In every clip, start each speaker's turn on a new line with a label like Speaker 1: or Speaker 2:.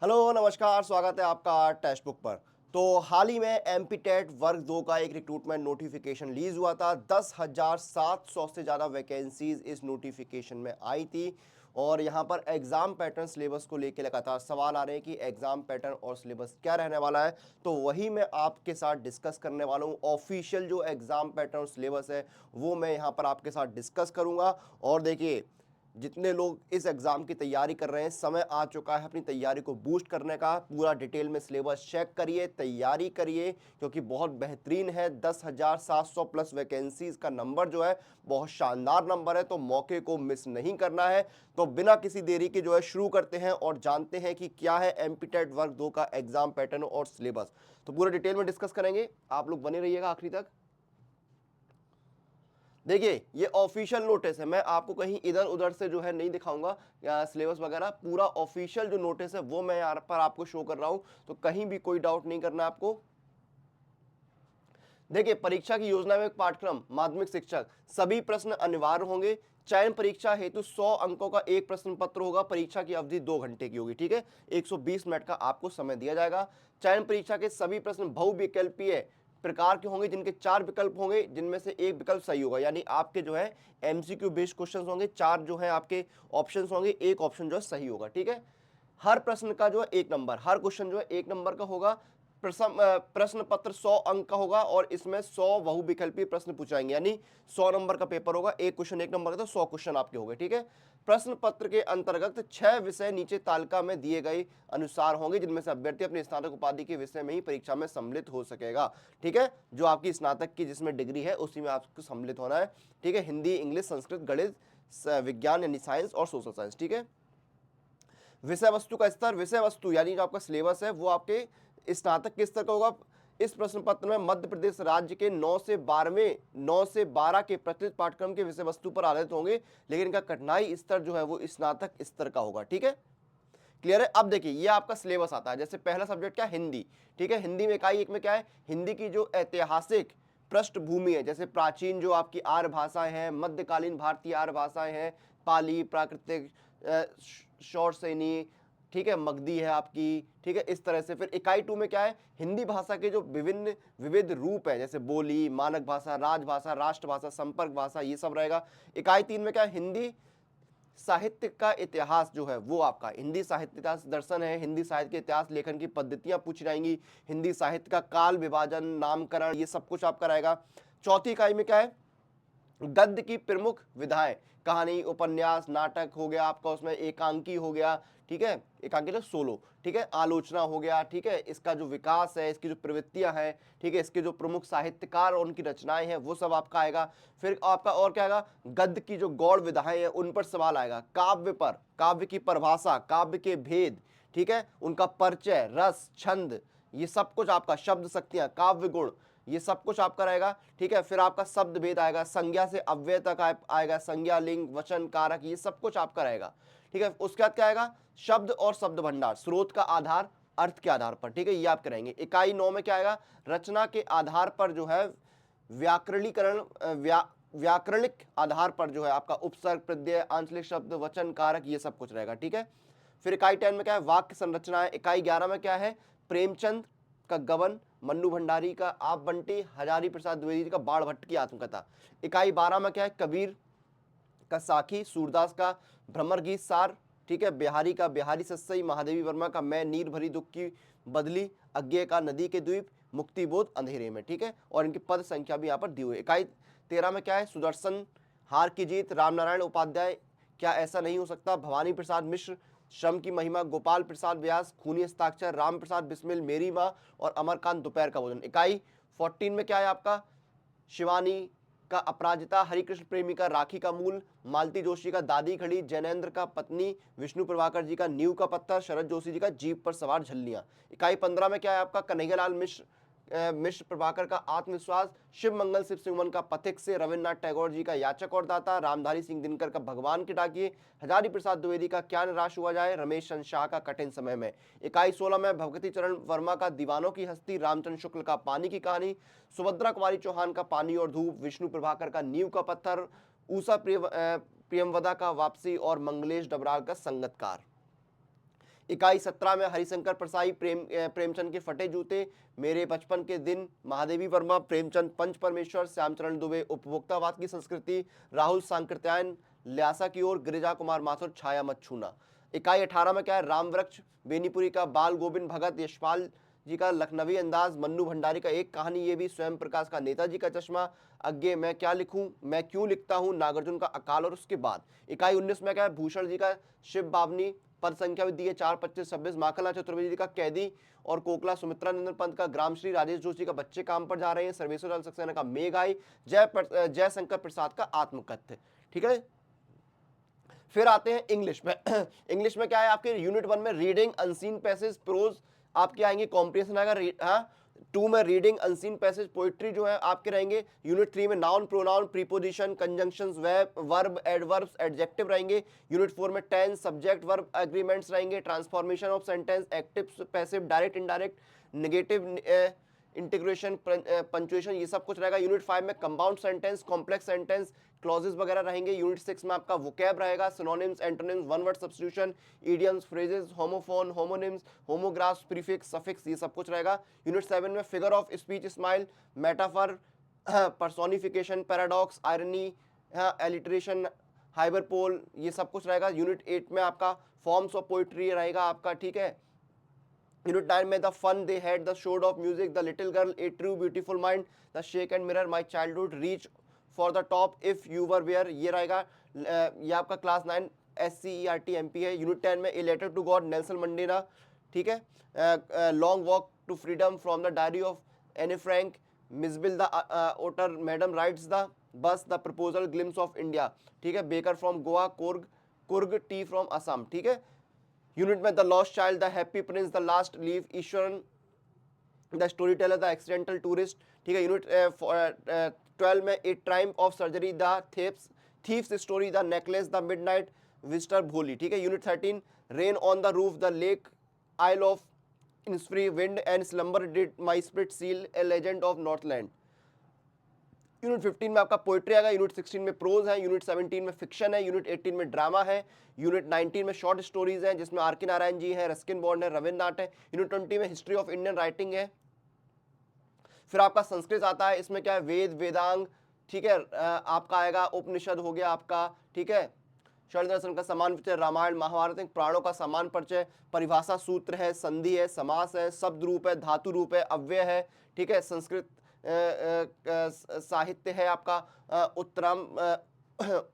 Speaker 1: Hello नमस्कार, स्वागत है आपका टेक्स्ट बुक पर। तो हाल ही में एमपी टेट वर्ग 2 का एक रिक्रूटमेंट नोटिफिकेशन रिलीज हुआ था। 10,700 से ज़्यादा वैकेंसीज इस नोटिफिकेशन में आई थी और यहाँ पर एग्ज़ाम पैटर्न सिलेबस को लेकर लगातार सवाल आ रहे हैं कि एग्ज़ाम पैटर्न और सिलेबस क्या रहने वाला है। तो वही मैं आपके साथ डिस्कस करने वाला हूँ। ऑफिशियल जो एग्ज़ाम पैटर्न और सिलेबस है वो मैं यहाँ पर आपके साथ डिस्कस करूँगा। और देखिए, जितने लोग इस एग्ज़ाम की तैयारी कर रहे हैं, समय आ चुका है अपनी तैयारी को बूस्ट करने का। पूरा डिटेल में सिलेबस चेक करिए, तैयारी करिए, क्योंकि बहुत बेहतरीन है। 10,700 प्लस वैकेंसीज का नंबर जो है बहुत शानदार नंबर है, तो मौके को मिस नहीं करना है। तो बिना किसी देरी के जो है शुरू करते हैं और जानते हैं कि क्या है एमपी टेट वर्ग 2 का एग्ज़ाम पैटर्न और सिलेबस। तो पूरा डिटेल में डिस्कस करेंगे, आप लोग बने रहिएगा आखिरी तक। देखिए, ये ऑफिशियल नोटिस है, मैं आपको कहीं इधर उधर से जो है नहीं दिखाऊंगा सिलेबस वगैरह। पूरा ऑफिशियल जो नोटिस है वो मैं यहाँ पर आपको शो कर रहा हूं, तो कहीं भी कोई डाउट नहीं करना आपको। देखिए, परीक्षा की योजना में पाठ्यक्रम माध्यमिक शिक्षक, सभी प्रश्न अनिवार्य होंगे। चयन परीक्षा हेतु 100 अंकों का एक प्रश्न पत्र होगा। परीक्षा की अवधि 2 घंटे की होगी, ठीक है। 120 मिनट का आपको समय दिया जाएगा। चयन परीक्षा के सभी प्रश्न बहुविकल्पीय प्रकार के होंगे, जिनके 4 विकल्प होंगे, जिनमें से एक विकल्प सही होगा। यानी आपके जो है एमसीक्यू बेस्ड क्वेश्चंस होंगे, 4 जो है आपके ऑप्शंस होंगे, एक ऑप्शन जो है सही होगा, ठीक है। हर प्रश्न का जो है 1 नंबर, हर क्वेश्चन जो है 1 नंबर का होगा। प्रश्न पत्र 100 अंक का होगा और इसमें 100 बहुविकल्पीय प्रश्न पूछाएंगे, यानी 100 नंबर का पेपर होगा। एक क्वेश्चन 1 नंबर का, तो 100 क्वेश्चन आपके हो गए, ठीक है। प्रश्न पत्र के अंतर्गत 6 विषय नीचे तालिका में दिए गए अनुसार होंगे, जिनमें से अभ्यर्थी अपनी स्नातक उपाधि के विषय में ही परीक्षा में सम्मिलित हो सकेगा, ठीक है। जो आपकी स्नातक की जिसमें डिग्री है उसी में आपको सम्मिलित होना है, ठीक है। हिंदी, इंग्लिश, संस्कृत, गणित, विज्ञान यानी साइंस और सोशल साइंस, ठीक है। विषय वस्तु का स्तर, विषय वस्तु यानी जो आपका सिलेबस है वो आपके स्नातक के स्तर का होगा। इस प्रश्न पत्र में मध्य प्रदेश राज्य के 9 से 12 के प्रचलित पाठ्यक्रम के विषय वस्तु पर आधारित होंगे, लेकिन इनका कठिनाई स्तर जो है वो स्नातक स्तर का होगा, ठीक है। क्लियर है। अब देखिए, ये आपका सिलेबस आता है। जैसे पहला सब्जेक्ट क्या है, हिंदी, ठीक है। हिंदी में इकाई 1 में क्या है, हिंदी की जो ऐतिहासिक पृष्ठभूमि है, जैसे प्राचीन जो आपकी आर्य भाषाएं हैं, मध्यकालीन भारतीय आर्य भाषाएं हैं, पाली, प्राकृतिक, शौर सैनी, ठीक है, मगधी है आपकी, ठीक है, इस तरह से। फिर इकाई 2 में क्या है, हिंदी भाषा के जो विभिन्न विविध रूप है, जैसे बोली, मानक भाषा, राजभाषा, राष्ट्रभाषा, संपर्क भाषा, ये सब रहेगा। इकाई 3 में क्या है, हिंदी साहित्य का इतिहास जो है वो आपका हिंदी साहित्य इतिहास दर्शन है। हिंदी साहित्य के इतिहास लेखन की पद्धतियां पूछी जाएंगी। हिंदी साहित्य का काल विभाजन, नामकरण, ये सब कुछ आपका रहेगा। चौथी इकाई में क्या है, गद्य की प्रमुख विधाएं, कहानी, उपन्यास, नाटक हो गया आपका, उसमें एकांकी हो गया, ठीक है, एकांकी तो सोलो, ठीक है, आलोचना हो गया, ठीक है, इसका जो विकास है, इसकी जो प्रवृत्तियां हैं, ठीक है, इसके जो प्रमुख साहित्यकार और उनकी रचनाएं हैं वो सब आपका आएगा। फिर आपका और क्या आएगा, गद्य की जो गौड़ विधाएं हैं उन पर सवाल आएगा। काव्य पर, काव्य की परिभाषा, काव्य के भेद, ठीक है, उनका परिचय, रस, छंद, ये सब कुछ आपका, शब्द शक्तियां, काव्य गुण, ये सब कुछ आपका रहेगा, ठीक है। फिर आपका शब्द भेद आएगा, संज्ञा से अव्यय तक आएगा, संज्ञा, लिंग, वचन, कारक, ये सब कुछ आपका रहेगा, ठीक है। उसके बाद क्या आएगा, शब्द और शब्द भंडार, स्रोत का आधार, अर्थ के आधार पर, ठीक है, ये आप करेंगे। इकाई 9 में क्या आएगा, रचना के आधार पर जो है व्याकरणीकरण, व्याकरणिक आधार पर जो है आपका उपसर्ग, प्रत्यय, आंचलिक शब्द, वचन, कारक, ये सब कुछ रहेगा, ठीक है। फिर इकाई 10 में क्या है, वाक्य संरचना है। इकाई 11 में क्या है, प्रेमचंद का गबन, मन्नू भंडारी का आप बंटी, हजारी प्रसाद द्विवेदी का बाण भट्ट की आत्मकथा। इकाई 12 में क्या है, कबीर का साखी, सूरदास का भ्रमर गीत सार, ठीक है, बिहारी का बिहारी सस्सई, महादेवी वर्मा का मैं नीर भरी दुख की बदली, अज्ञे का नदी के द्वीप, मुक्तिबोध अंधेरे में, ठीक है। और इनकी पद संख्या भी यहाँ पर दी हुई है। इकाई 13 में क्या है, सुदर्शन, हार की जीत, रामनारायण उपाध्याय, क्या ऐसा नहीं हो सकता, भवानी प्रसाद मिश्र, श्रम की महिमा, गोपाल प्रसाद व्यास, खूनी हस्ताक्षर, राम प्रसाद बिस्मिल, मेरी माँ और अमरकांत दोपहर का भोजन। इकाई 14 में क्या है आपका, शिवानी का अपराजिता, हरिकृष्ण प्रेमी का राखी का मूल, मालती जोशी का दादी खड़ी, जैनेन्द्र का पत्नी, विष्णु प्रभाकर जी का नींव का पत्थर, शरद जोशी जी का जीप पर सवार झल्लियां। इकाई 15 में क्या है आपका, कन्हैयालाल मिश्र प्रभाकर का आत्मविश्वास, शिव मंगल शिव सुमन का पथिक से, रविन्द्रनाथ टैगोर जी का याचक और दाता, रामधारी सिंह दिनकर का भगवान के डाकिए, हजारी प्रसाद द्विवेदी का क्या निराश हुआ जाए, रमेश चंद्र शाह का कठिन समय में। इकाई 16 में भगवती चरण वर्मा का दीवानों की हस्ती, रामचंद्र शुक्ल का पानी की कहानी, सुभद्रा कुमारी चौहान का पानी और धूप, विष्णु प्रभाकर का नींव का पत्थर, प्रियमवदा का वापसी और मंगलेश डबराल का संगतकार। इकाई 17 में हरिशंकर परसाई, प्रेमचंद के फटे जूते, मेरे बचपन के दिन, महादेवी वर्मा, प्रेमचंद पंच परमेश्वर, श्यामचरण दुबे, उपभोक्तावाद की संस्कृति, राहुल सांकृत्यायन, ल्यासा की ओर, गिरिजा कुमार माथुर, छाया मत छूना। इकाई 18 में क्या है, राम वृक्ष, बेनीपुरी का बाल गोविंद भगत, यशपाल जी का लखनवी अंदाज, मन्नू भंडारी का एक कहानी, ये भी स्वयं प्रकाश का नेताजी का चश्मा, अज्ञे मैं क्या लिखूं, मैं क्यों लिखता हूं, नागार्जुन का अकाल और उसके बाद। इकाई 19 में क्या है, भूषण जी का शिव बावनी, पद संख्या भी दी है 4, 25, 26, माखनलाल चतुर्वेदी जी का कैदी और कोकला, सुमित्रा नंदन पंत का ग्रामश्री, राजेश जोशी का बच्चे काम पर जा रहे हैं, सर्वेश्वर सक्सेना का मेघाई, जयशंकर प्रसाद का आत्मकथ्य। ठीक है, फिर आते हैं इंग्लिश में। इंग्लिश में क्या है आपके यूनिट 1 में रीडिंग अनसीन पैसेज, प्रोज आपके आएंगे, कॉम्प्रिहेंशन आएगा। हाँ, 2 में रीडिंग अनसीन पैसेज, पोइट्री जो है आपके रहेंगे। यूनिट 3 में noun, pronoun, preposition, conjunctions, verb, adverbs, adjective रहेंगे। यूनिट 4 में टेंस, सब्जेक्ट, वर्ब, एग्रीमेंट्स रहेंगे। Transformation of sentence, active, passive, direct, indirect, negative, integration, punctuation, ये सब कुछ रहेगा। यूनिट 5 में compound sentence, complex sentence, clauses वगैरह रहेंगे। यूनिट 6 में आपका वोकैब रहेगा, synonyms, antonyms, one word substitution, idioms, phrases, homophone, homonyms, homographs, prefix, suffix, ये सब कुछ रहेगा। यूनिट 7 में figure of speech, simile, metaphor, personification, paradox, irony, alliteration, hyperbole, ये सब कुछ रहेगा। यूनिट 8 में आपका फॉर्म्स ऑफ पोइट्री रहेगा आपका। ठीक है, यूनिट 9 में the fun they had, the sound of music, the little girl, a true beautiful mind, the snake and mirror, my childhood, reach for the top, if you were where, ये रहेगा। ये आपका class 9 SCERT MP है। Unit 10 में a letter to God, Nelson Mandela. ठीक है, long walk to freedom from the diary of Anne Frank, Mijbil the otter, madam rides the बस, the proposal, glimpse of India. ठीक है, baker from Goa, Coorg tea from Assam. ठीक है, unit में the lost child, the happy prince, the last leaf, Iswaran, the story teller, the accidental tourist. ठीक है, unit 12 में a triumph of surgery, the thief's story, the necklace, the midnight visitor, Bholi. ठीक है, unit 13 rain on the roof, the lake isle of Innisfree, wind and slumber did my spirit seal, A legend of Northland. Unit 15 में आपका poetry आएगा। Unit 16 में pros है। Unit 17 में fiction है। Unit 18 में ड्रामा है। यूनिट 19 में शॉर्ट स्टोरीज हैं जिसमें आर के नारायण जी हैं, रस्किन बॉन्ड है, रविन्द्रनाथ है। यूनिट 20 में हिस्ट्री ऑफ इंडियन राइटिंग है। फिर आपका संस्कृत आता है, इसमें क्या है, वेद, वेदांग। ठीक है, आपका आएगा उपनिषद हो गया आपका। ठीक है, शरद दर्शन का समान परिचय, रामायण महाभारत, प्राणों का समान परिचय, परिभाषा सूत्र है, संधि है, समास है, शब्द रूप है, धातु रूप है, अव्यय है। ठीक है, संस्कृत साहित्य है आपका,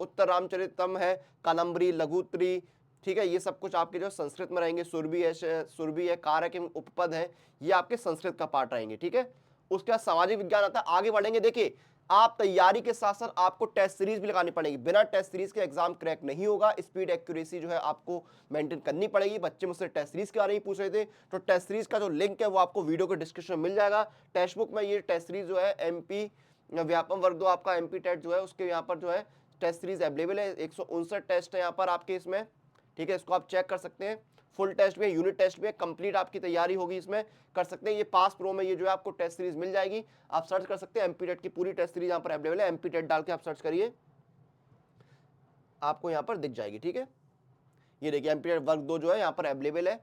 Speaker 1: उत्तर रामचरितम है, कादम्बरी, लघुत्री। ठीक है, ये सब कुछ आपके जो संस्कृत में रहेंगे। सुरभि है, कारक एवं उपपद है, ये आपके संस्कृत का पार्ट रहेंगे। ठीक है, उसके बाद सामाजिक विज्ञान आता है। आगे बढ़ेंगे, देखिए आप तैयारी के साथ साथ आपको टेस्ट सीरीज भी लगानी पड़ेगी। बिना टेस्ट सीरीज के एग्जाम क्रैक नहीं होगा। स्पीड एक्यूरेसी जो है आपको मेंटेन करनी पड़ेगी। बच्चे मुझसे टेस्ट सीरीज के बारे में पूछ रहे थे, तो टेस्ट सीरीज का जो लिंक है वो आपको वीडियो के डिस्क्रिप्शन में मिल जाएगा। टेक्स्ट बुक में ये टेस्ट सीरीज जो है MP व्यापम वर्ग 2 आपका MP टेट जो है उसके यहाँ पर जो है टेस्ट सीरीज अवेलेबल है। 159 टेस्ट है यहाँ पर आपके इसमें। ठीक है, इसको आप चेक कर सकते हैं। फुल टेस्ट में, यूनिट टेस्ट में कंप्लीट आपकी तैयारी होगी, इसमें कर सकते हैं। ये पास प्रो में ये जो है आपको टेस्ट सीरीज मिल जाएगी, आप सर्च कर सकते हैं। MP टेट की पूरी टेस्ट सीरीज यहाँ पर अवेलेबल है। MP टेट डाल के आप सर्च करिए, आपको यहाँ पर दिख जाएगी। ठीक है, ये देखिए MP टेट वर्ग 2 जो है यहाँ पर अवेलेबल है।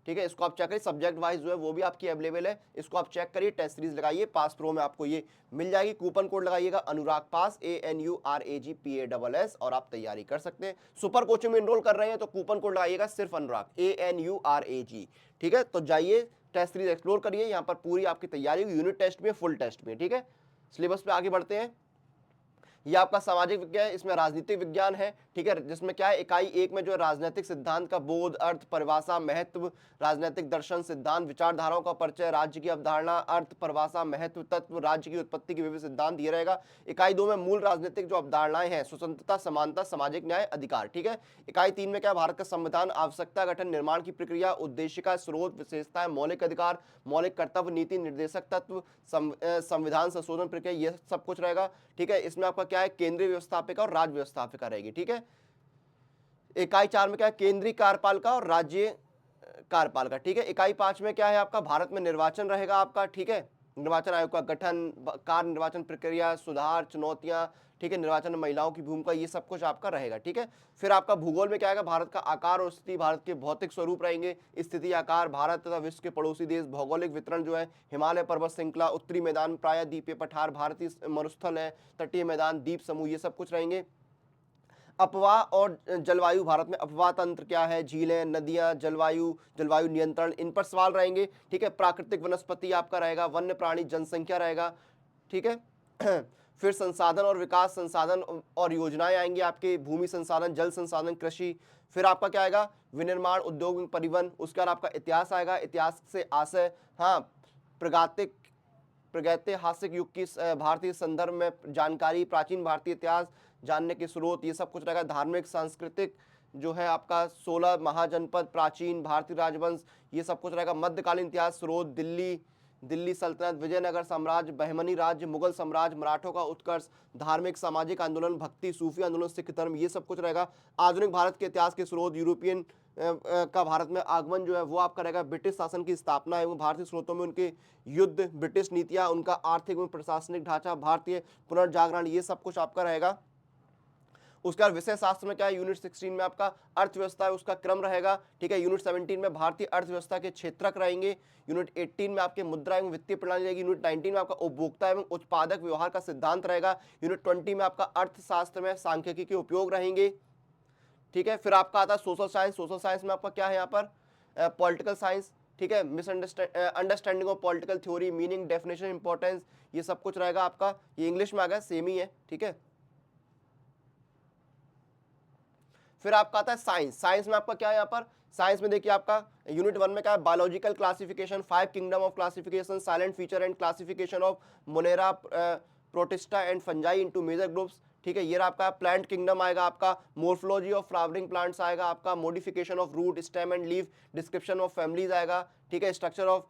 Speaker 1: ठीक है, इसको आप चेक करिए। सब्जेक्ट वाइज जो है वो भी आपकी अवेलेबल है, इसको आप चेक करिए। टेस्ट सीरीज लगाइए, पास प्रो में आपको ये मिल जाएगी। कूपन कोड लगाइएगा अनुराग पास, ANURAGPASS, और आप तैयारी कर सकते हैं। सुपर कोचिंग में इनरोल कर रहे हैं तो कूपन कोड लगाइएगा सिर्फ अनुराग, ANURAG। ठीक है, तो जाइए टेस्ट सीरीज एक्सप्लोर करिए, यहाँ पर पूरी आपकी तैयारी यूनिट टेस्ट में, फुल टेस्ट में। ठीक है, सिलेबस पे आगे बढ़ते हैं। ये आपका सामाजिक विज्ञान, इसमें राजनीतिक विज्ञान है। ठीक है, जिसमें क्या है, इकाई 1 में जो है राजनीतिक सिद्धांत का बोध, अर्थ, परिभाषा, महत्व, राजनीतिक दर्शन, सिद्धांत, विचारधाराओं का परिचय, राज्य की अवधारणा, अर्थ, परिभाषा, महत्व, तत्व, राज्य की उत्पत्ति के विविध सिद्धांत, ये रहेगा। इकाई 2 में मूल राजनीतिक जो अवधारणाएं हैं, स्वतंत्रता, समानता, सामाजिक न्याय, अधिकार। ठीक है, इकाई 3 में क्या, भारत का संविधान, आवश्यकता, गठन, निर्माण की प्रक्रिया, उद्देशिका, स्रोत, विशेषताएं, मौलिक अधिकार, मौलिक कर्तव्य, नीति, निर्देशक तत्व, संविधान संशोधन प्रक्रिया, ये सब कुछ रहेगा। ठीक है, इसमें आपका क्या है, केंद्रीय व्यवस्थापिका और राज्य व्यवस्थापिका रहेगी। ठीक है, इकाई 4 में क्या है, केंद्रीय कार्यपालिका और राज्य कार्यपालिका। ठीक है, इकाई 5 में क्या है आपका, भारत में निर्वाचन रहेगा आपका। ठीक है, निर्वाचन आयोग का गठन, कार्य निर्वाचन प्रक्रिया, सुधार, चुनौतियां, ठीक है, निर्वाचन में महिलाओं की भूमिका, ये सब कुछ आपका रहेगा। ठीक है, फिर आपका भूगोल में क्या आएगा, भारत का आकार और स्थिति, भारत के भौतिक स्वरूप रहेंगे, स्थिति, आकार, भारत तथा विश्व के पड़ोसी देश, भौगोलिक वितरण जो है, हिमालय पर्वत श्रृंखला, उत्तरी मैदान, प्राय द्वीपीय पठार, भारतीय मरुस्थल है, तटीय मैदान, द्वीप समूह, ये सब कुछ रहेंगे। अपवाह और जलवायु, भारत में अपवाह तंत्र क्या है, झीलें, नदियां, जलवायु, जलवायु नियंत्रण, इन पर सवाल रहेंगे। ठीक है, प्राकृतिक वनस्पति आपका रहेगा, वन्य प्राणी, जनसंख्या रहेगा। ठीक है फिर संसाधन और विकास, संसाधन और योजनाएं आएंगी आपके, भूमि संसाधन, जल संसाधन, कृषि। फिर आपका क्या आएगा, विनिर्माण, उद्योग, परिवहन। उसके बाद आपका इतिहास आएगा, इतिहास से आशय, हाँ, प्रागैतिक प्रागैतिहासिक युग की भारतीय संदर्भ में जानकारी, प्राचीन भारतीय इतिहास जानने के स्रोत, ये सब कुछ रहेगा। धार्मिक, सांस्कृतिक जो है आपका 16 महाजनपद, प्राचीन भारतीय राजवंश, ये सब कुछ रहेगा। मध्यकालीन इतिहास स्रोत, दिल्ली सल्तनत, विजयनगर साम्राज्य, बहमनी राज्य, मुगल साम्राज्य, मराठों का उत्कर्ष, धार्मिक सामाजिक आंदोलन, भक्ति, सूफी आंदोलन, सिख धर्म, ये सब कुछ रहेगा। आधुनिक भारत के इतिहास के स्रोत, यूरोपियन का भारत में आगमन जो है वो आपका रहेगा। ब्रिटिश शासन की स्थापना एवं भारतीय स्रोतों में उनके युद्ध, ब्रिटिश नीतियां, उनका आर्थिक एवं प्रशासनिक ढांचा, भारतीय पुनर्जागरण, ये सब कुछ आपका रहेगा। उसके बाद विषय शास्त्र में क्या है, यूनिट 16 में आपका अर्थव्यवस्था है, उसका क्रम रहेगा। ठीक है, यूनिट 17 में भारतीय अर्थव्यवस्था के क्षेत्रक रहेंगे। यूनिट 18 में आपके मुद्रा एवं वित्तीय प्रणाली रहेगी। यूनिट 19 में आपका उपभोक्ता एवं उत्पादक व्यवहार का सिद्धांत रहेगा। यूनिट 20 में आपका अर्थशास्त्र में सांख्यिकी के उपयोग रहेंगे। ठीक है, फिर आपका आता है सोशल साइंस। सोशल साइंस में आपका क्या है यहाँ पर, पॉलिटिकल साइंस। ठीक है, understanding of political theory, meaning, definition, importance, ये सब कुछ रहेगा आपका। ये इंग्लिश में आ गया, सेम ही है। ठीक है, फिर आपका आता है साइंस। साइंस में आपका क्या है यहाँ पर, साइंस में देखिए आपका यूनिट 1 में क्या है, biological classification, 5 kingdom of classification, salient feature and classification of Monera, Protista and Fungi into major groups. ठीक है, ये आपका प्लांट किंगडम आएगा आपका, मोर्फोलॉजी ऑफ फ्लावरिंग प्लांट्स आएगा आपका, modification of root, stem and leaf, description of families आएगा। ठीक है, structure of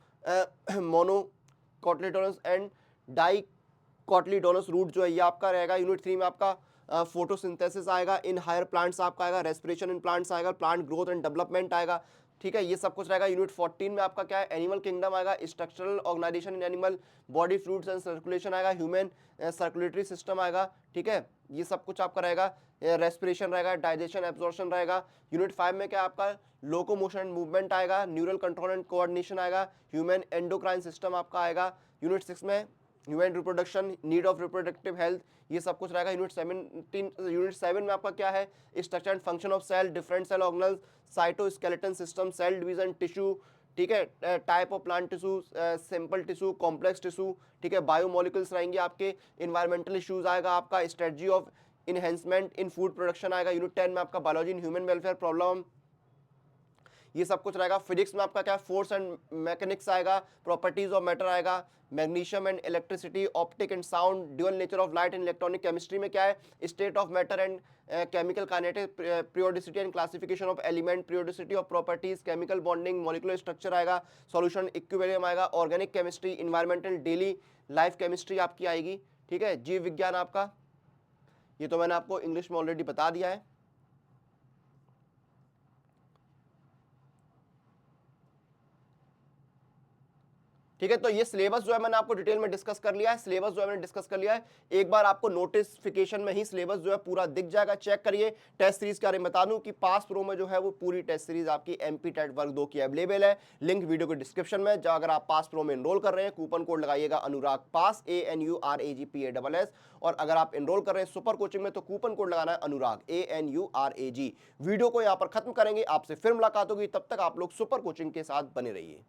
Speaker 1: monocotyledonous and dicotyledonous root जो है ये आपका रहेगा। यूनिट 3 में आपका फोटोसिंथेसिस आएगा, इन हायर प्लांट्स आपका आएगा, रेस्पिरेशन इन प्लांट्स आएगा, प्लांट ग्रोथ एंड डेवलपमेंट आएगा। ठीक है, ये सब कुछ रहेगा। यूनिट 14 में आपका क्या है, एनिमल किंगडम आएगा, structural organisation in animal body, fluids and circulation आएगा, ह्यूमन सर्कुलेटरी सिस्टम आएगा। ठीक है, ये सब कुछ आपका रहेगा। रेस्पिरेशन रहेगा, डाइजेशन, एब्जॉर्प्शन रहेगा। यूनिट 5 में क्या आपका लोकोमोशन एंड मूवमेंट आएगा, न्यूरल कंट्रोल एंड कोऑर्डिनेशन आएगा, ह्यूमन एंडोक्राइन सिस्टम आपका आएगा। यूनिट 6 में human reproduction, need of reproductive health, ये सब कुछ रहेगा। यूनिट 7 में आपका क्या है, structure and function of cell, different cell organelles, cytoskeleton system, cell division, tissue. ठीक है, type of plant tissue, simple tissue, complex tissue. ठीक है, बायोमोलिकुल्स रहेंगे आपके। इन्वायरमेंटल इश्यूज आएगा आपका, strategy of enhancement in food production आएगा। यूनिट 10 में आपका biology in human welfare problem, ये सब कुछ रहेगा। फिजिक्स में आपका क्या है, फोर्स एंड मैकेनिक्स आएगा, प्रॉपर्टीज ऑफ मैटर आएगा, magnesium and electricity, optic and sound, dual nature of light and electronic. Chemistry में क्या है, state of matter and chemical kinetic, periodicity and classification of element, periodicity of properties, chemical bonding, molecular structure आएगा, solution equilibrium आएगा, organic chemistry, environmental daily life chemistry आपकी आएगी। ठीक है, जीव विज्ञान आपका, ये तो मैंने आपको इंग्लिश में ऑलरेडी बता दिया है। ठीक है, तो ये सिलेबस जो है मैंने आपको डिटेल में डिस्कस कर लिया है। सिलेबस जो है मैंने डिस्कस कर लिया है, एक बार आपको नोटिफिकेशन में ही सिलेबस जो है पूरा दिख जाएगा, चेक करिए। टेस्ट सीरीज के बारे में बता दूं कि पास प्रो में जो है वो पूरी टेस्ट सीरीज आपकी एमपी टेट वर्ग 2 की अवेलेबल है। लिंक वीडियो के डिस्क्रिप्शन में। अगर आप पास प्रो में एनरोल कर रहे हैं, कूपन कोड लगाइएगा अनुराग पास, ANURAGPASS। और अगर आप एनरोल कर रहे हैं सुपर कोचिंग में तो कूपन कोड लगाना है अनुराग, ANURAG। वीडियो को यहाँ पर खत्म करेंगे, आपसे फिर मुलाकात होगी, तब तक आप लोग सुपर कोचिंग के साथ बने रहिए।